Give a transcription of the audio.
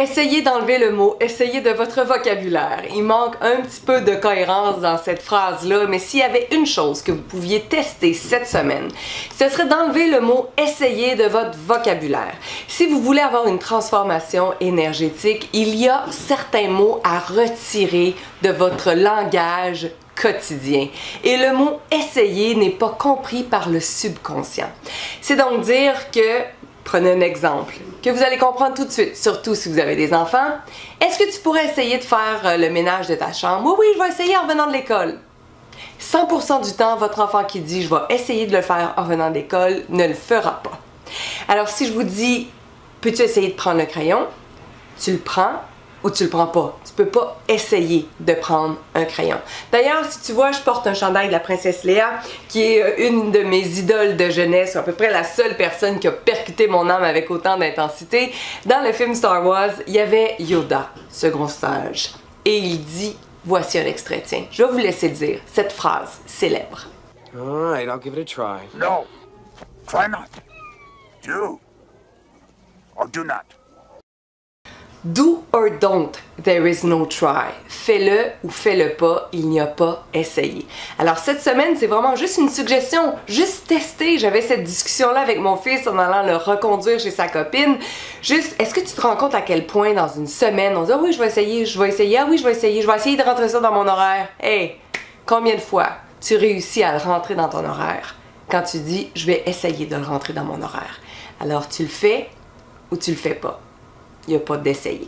Essayez d'enlever le mot, essayez de votre vocabulaire. Il manque un petit peu de cohérence dans cette phrase-là, mais s'il y avait une chose que vous pouviez tester cette semaine, ce serait d'enlever le mot essayez de votre vocabulaire. Si vous voulez avoir une transformation énergétique, il y a certains mots à retirer de votre langage quotidien. Et le mot essayer n'est pas compris par le subconscient. C'est donc dire que, prenez un exemple, que vous allez comprendre tout de suite, surtout si vous avez des enfants. Est-ce que tu pourrais essayer de faire le ménage de ta chambre? Oui, oui, je vais essayer en revenant de l'école. 100% du temps, votre enfant qui dit « je vais essayer de le faire en revenant de l'école » ne le fera pas. Alors si je vous dis « peux-tu essayer de prendre le crayon? » Tu le prends ou tu le prends pas. Tu peux pas essayer de prendre un crayon. D'ailleurs, si tu vois, je porte un chandail de la princesse Léa, qui est une de mes idoles de jeunesse, à peu près la seule personne qui a percuté mon âme avec autant d'intensité. Dans le film Star Wars, il y avait Yoda, ce gros sage, et il dit, voici un extrait, tiens, je vais vous laisser dire cette phrase célèbre. All right, I'll give it a try. No, try not. Do or do not. Do or don't, there is no try. Fais-le ou fais-le pas, il n'y a pas essayé. Alors cette semaine, c'est vraiment juste une suggestion, juste tester. J'avais cette discussion-là avec mon fils en allant le reconduire chez sa copine. Juste, est-ce que tu te rends compte à quel point dans une semaine, on dit « Ah oui, je vais essayer, ah oui, je vais essayer de rentrer ça dans mon horaire. » Hey, combien de fois tu réussis à le rentrer dans ton horaire quand tu dis « Je vais essayer de le rentrer dans mon horaire. » Alors tu le fais ou tu le fais pas. Il n'y a pas d'essayer.